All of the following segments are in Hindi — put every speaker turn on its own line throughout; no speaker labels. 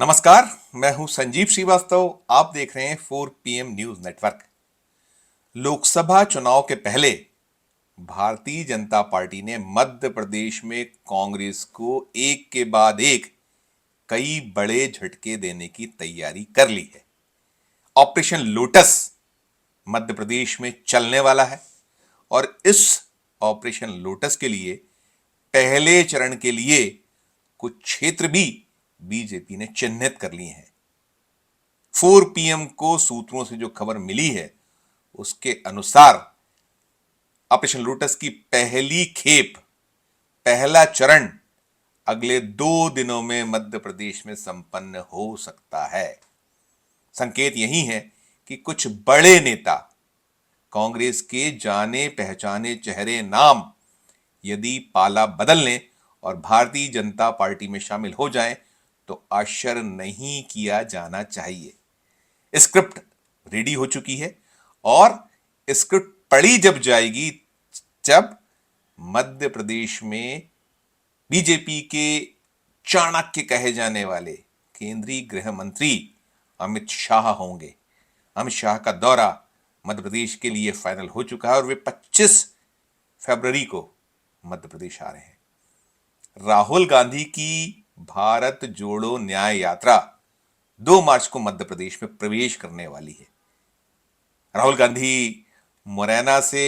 नमस्कार। मैं हूं संजीव श्रीवास्तव। आप देख रहे हैं 4 PM न्यूज नेटवर्क। लोकसभा चुनाव के पहले भारतीय जनता पार्टी ने मध्य प्रदेश में कांग्रेस को एक के बाद एक कई बड़े झटके देने की तैयारी कर ली है। ऑपरेशन लोटस मध्य प्रदेश में चलने वाला है और इस ऑपरेशन लोटस के लिए पहले चरण के लिए कुछ क्षेत्र भी बीजेपी ने चिन्हित कर लिए हैं। 4 PM को सूत्रों से जो खबर मिली है उसके अनुसार ऑपरेशन लोटस की पहली खेप, पहला चरण अगले 2 दिनों में मध्य प्रदेश में संपन्न हो सकता है। संकेत यही है कि कुछ बड़े नेता, कांग्रेस के जाने पहचाने चेहरे, नाम यदि पाला बदल लें और भारतीय जनता पार्टी में शामिल हो जाएं तो आश्चर्य नहीं किया जाना चाहिए। स्क्रिप्ट रेडी हो चुकी है और स्क्रिप्ट पढ़ी जब जाएगी, जब मध्य प्रदेश में बीजेपी के चाणक्य कहे जाने वाले केंद्रीय गृह मंत्री अमित शाह होंगे। अमित शाह का दौरा मध्य प्रदेश के लिए फाइनल हो चुका है और वे 25 फरवरी को मध्य प्रदेश आ रहे हैं। राहुल गांधी की भारत जोड़ो न्याय यात्रा 2 मार्च को मध्य प्रदेश में प्रवेश करने वाली है। राहुल गांधी मुरैना से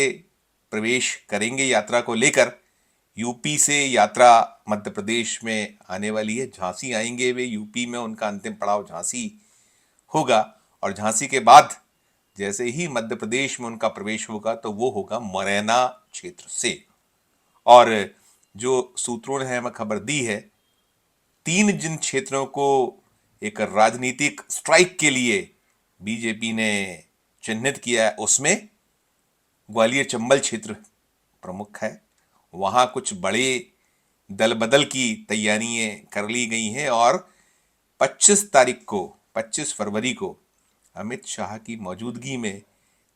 प्रवेश करेंगे यात्रा को लेकर। यूपी से यात्रा मध्य प्रदेश में आने वाली है। झांसी आएंगे वे। यूपी में उनका अंतिम पड़ाव झांसी होगा और झांसी के बाद जैसे ही मध्य प्रदेश में उनका प्रवेश होगा तो वो होगा मुरैना क्षेत्र से। और जो सूत्रों ने हमें खबर दी है, 3 जिन क्षेत्रों को एक राजनीतिक स्ट्राइक के लिए बीजेपी ने चिन्हित किया है उसमें ग्वालियर चंबल क्षेत्र प्रमुख है। वहां कुछ बड़े दल बदल की तैयारियां कर ली गई हैं और 25 फरवरी को अमित शाह की मौजूदगी में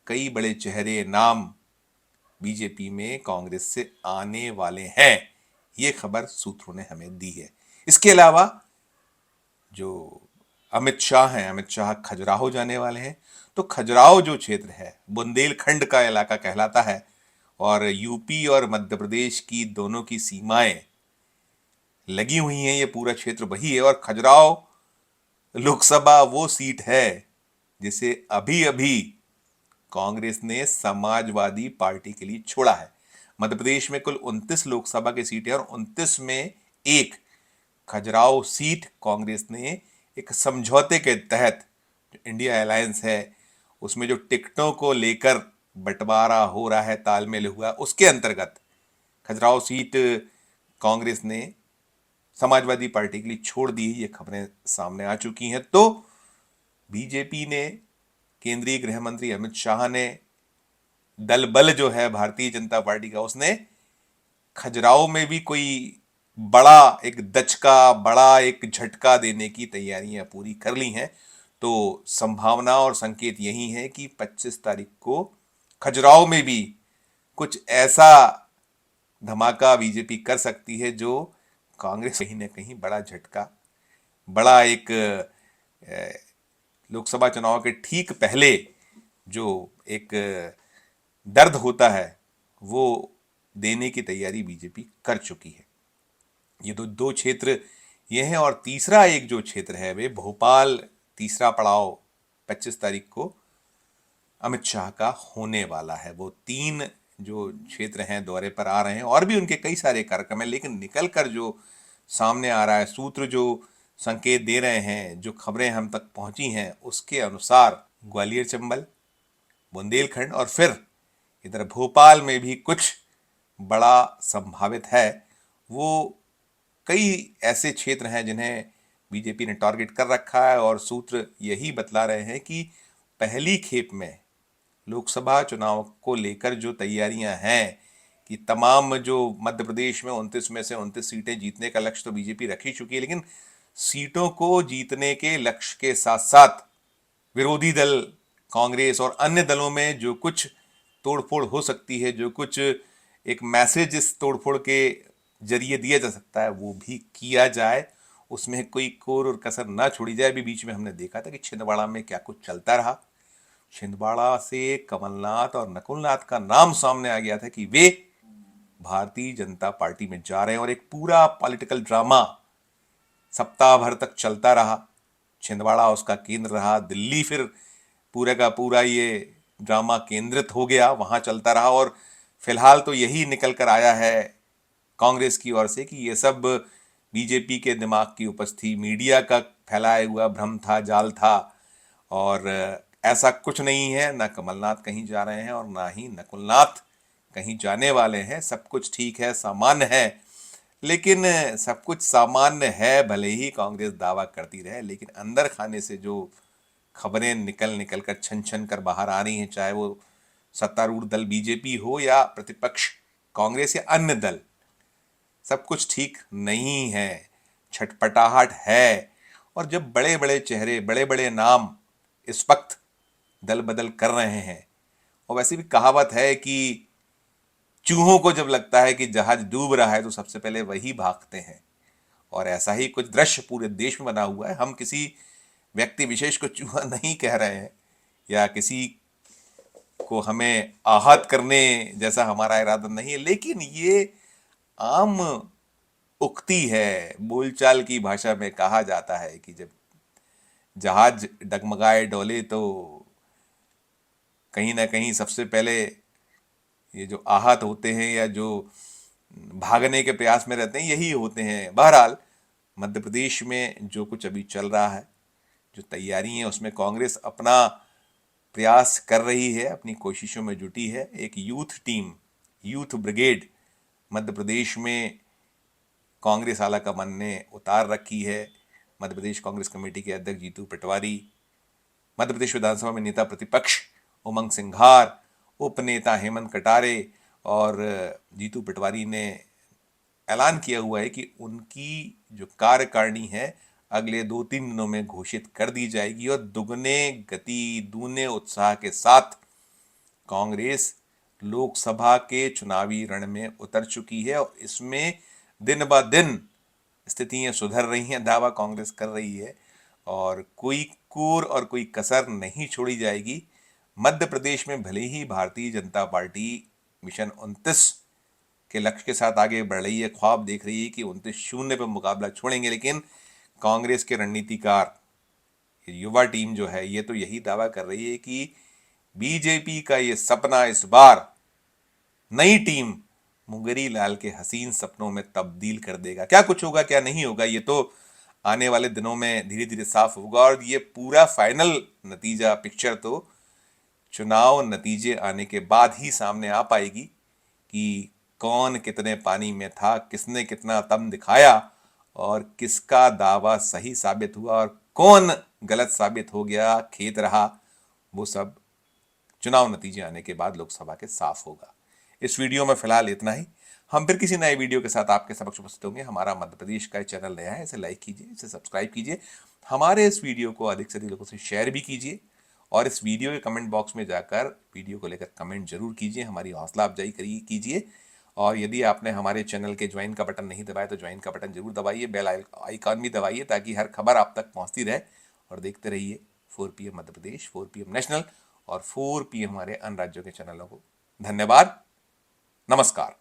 कई बड़े चेहरे, नाम बीजेपी में कांग्रेस से आने वाले हैं। ये खबर सूत्रों ने हमें दी है। इसके अलावा जो अमित शाह हैं, अमित शाह खजुराहो जाने वाले हैं। तो खजुराहो जो क्षेत्र है बुंदेलखंड का इलाका कहलाता है और यूपी और मध्य प्रदेश की दोनों की सीमाएं लगी हुई हैं। ये पूरा क्षेत्र वही है और खजुराहो लोकसभा वो सीट है जिसे अभी अभी कांग्रेस ने समाजवादी पार्टी के लिए छोड़ा है। मध्य प्रदेश में कुल 29 लोकसभा की सीटें और 29 में एक खजुराहो सीट कांग्रेस ने एक समझौते के तहत, जो इंडिया अलायंस है उसमें जो टिकटों को लेकर बंटवारा हो रहा है, तालमेल हुआ, उसके अंतर्गत खजुराहो सीट कांग्रेस ने समाजवादी पार्टी के लिए छोड़ दी है। ये खबरें सामने आ चुकी हैं। तो बीजेपी ने, केंद्रीय गृह मंत्री अमित शाह ने, दल बल जो है भारतीय जनता पार्टी का, उसने खजुराहो में भी कोई बड़ा एक दचका, बड़ा एक झटका देने की तैयारियां पूरी कर ली हैं। तो संभावना और संकेत यही है कि 25 तारीख को खजुराहो में भी कुछ ऐसा धमाका बीजेपी कर सकती है जो कांग्रेस कहीं ना कहीं बड़ा झटका, बड़ा एक लोकसभा चुनाव के ठीक पहले जो एक दर्द होता है वो देने की तैयारी बीजेपी कर चुकी है। ये तो 2 क्षेत्र ये हैं और तीसरा एक जो क्षेत्र है वे भोपाल, तीसरा पड़ाव 25 तारीख को अमित शाह का होने वाला है। वो 3 जो क्षेत्र हैं दौरे पर आ रहे हैं और भी उनके कई सारे कार्यक्रम हैं, लेकिन निकल कर जो सामने आ रहा है, सूत्र जो संकेत दे रहे हैं, जो खबरें हम तक पहुंची हैं, उसके अनुसार ग्वालियर चंबल, बुंदेलखंड और फिर इधर भोपाल में भी कुछ बड़ा संभावित है। वो कई ऐसे क्षेत्र हैं जिन्हें बीजेपी ने टारगेट कर रखा है और सूत्र यही बतला रहे हैं कि पहली खेप में लोकसभा चुनाव को लेकर जो तैयारियां हैं कि तमाम जो मध्य प्रदेश में 29 में से 29 सीटें जीतने का लक्ष्य तो बीजेपी रख ही चुकी है, लेकिन सीटों को जीतने के लक्ष्य के साथ साथ विरोधी दल कांग्रेस और अन्य दलों में जो कुछ तोड़फोड़ हो सकती है, जो कुछ एक मैसेज इस तोड़फोड़ के जरिए दिया जा सकता है, वो भी किया जाए। उसमें कोई कोर और कसर ना छोड़ी जाए। अभी बीच में हमने देखा था कि छिंदवाड़ा में क्या कुछ चलता रहा। छिंदवाड़ा से कमलनाथ और नकुलनाथ का नाम सामने आ गया था कि वे भारतीय जनता पार्टी में जा रहे हैं और एक पूरा पॉलिटिकल ड्रामा सप्ताह भर तक चलता रहा। छिंदवाड़ा उसका केंद्र रहा, दिल्ली फिर पूरे का पूरा ये ड्रामा केंद्रित हो गया, वहां चलता रहा। और फिलहाल तो यही निकल कर आया है कांग्रेस की ओर से कि ये सब बीजेपी के दिमाग की उपज थी, मीडिया का फैलाया हुआ भ्रम था, जाल था। और ऐसा कुछ नहीं है, ना कमलनाथ कहीं जा रहे हैं और ना ही नकुलनाथ कहीं जाने वाले हैं। सब कुछ ठीक है, सामान्य है। लेकिन सब कुछ सामान्य है भले ही कांग्रेस दावा करती रहे, लेकिन अंदर खाने से जो खबरें निकल निकल कर छन छन कर बाहर आ रही हैं, चाहे वो सत्तारूढ़ दल बीजेपी हो या प्रतिपक्ष कांग्रेस या अन्य दल, सब कुछ ठीक नहीं है, छटपटाहट है। और जब बड़े बड़े चेहरे, बड़े बड़े नाम इस वक्त दल बदल कर रहे हैं, और वैसे भी कहावत है कि चूहों को जब लगता है कि जहाज डूब रहा है तो सबसे पहले वही भागते हैं। और ऐसा ही कुछ दृश्य पूरे देश में बना हुआ है। हम किसी व्यक्ति विशेष को चूहा नहीं कह रहे हैं या किसी को हमें आहत करने जैसा हमारा इरादा नहीं है, लेकिन ये आम उक्ति है, बोलचाल की भाषा में कहा जाता है कि जब जहाज डगमगाए डोले तो कहीं ना कहीं सबसे पहले ये जो आहत होते हैं या जो भागने के प्रयास में रहते हैं यही होते हैं। बहरहाल मध्य प्रदेश में जो कुछ अभी चल रहा है, जो तैयारी है, उसमें कांग्रेस अपना प्रयास कर रही है, अपनी कोशिशों में जुटी है। एक youth team, youth brigade Madhya Pradesh में कांग्रेस आला कमान ने उतार रखी है। मध्य प्रदेश कांग्रेस कमेटी के अध्यक्ष जीतू पटवारी, मध्य प्रदेश विधानसभा में नेता प्रतिपक्ष उमंग सिंघार, उपनेता हेमंत कटारे और जीतू पटवारी ने ऐलान किया हुआ है कि उनकी जो कार्यकारिणी है अगले 2-3 दिनों में घोषित कर दी जाएगी और दुगने गति, दूने उत्साह के साथ कांग्रेस लोकसभा के चुनावी रण में उतर चुकी है। और इसमें दिन ब दिन स्थितियां सुधर रही हैं, दावा कांग्रेस कर रही है, और कोई कोर और कोई कसर नहीं छोड़ी जाएगी। मध्य प्रदेश में भले ही भारतीय जनता पार्टी मिशन 29 के लक्ष्य के साथ आगे बढ़ रही है, ख्वाब देख रही है कि 29-0 पर मुकाबला छोड़ेंगे, लेकिन कांग्रेस के रणनीतिकार युवा टीम जो है ये तो यही दावा कर रही है कि बीजेपी का ये सपना इस बार नई टीम मुंगेरी लाल के हसीन सपनों में तब्दील कर देगा। क्या कुछ होगा क्या नहीं होगा ये तो आने वाले दिनों में धीरे धीरे साफ होगा। और ये पूरा फाइनल नतीजा, पिक्चर तो चुनाव नतीजे आने के बाद ही सामने आ पाएगी कि कौन कितने पानी में था, किसने कितना दम दिखाया और किसका दावा सही साबित हुआ और कौन गलत साबित हो गया, खेत रहा। वो सब चुनाव नतीजे आने के बाद लोकसभा के साफ होगा। इस वीडियो में फिलहाल इतना ही। हम फिर किसी नए वीडियो के साथ आपके समक्ष उपस्थित होंगे। हमारा मध्य प्रदेश का चैनल नया है, इसे लाइक कीजिए, इसे सब्सक्राइब कीजिए, हमारे इस वीडियो को अधिक से अधिक लोगों से शेयर भी कीजिए और इस वीडियो के कमेंट बॉक्स में जाकर वीडियो को लेकर कमेंट जरूर कीजिए, हमारी हौसला अफजाई कीजिए। और यदि आपने हमारे चैनल के ज्वाइन का बटन नहीं दबाया तो ज्वाइन का बटन जरूर दबाइए, बेल आइकॉन भी दबाइए ताकि हर खबर आप तक पहुंचती रहे। और देखते रहिए 4 PM Madhya Pradesh, 4 PM national और 4 PM हमारे अन्य राज्यों के चैनलों को। धन्यवाद, नमस्कार।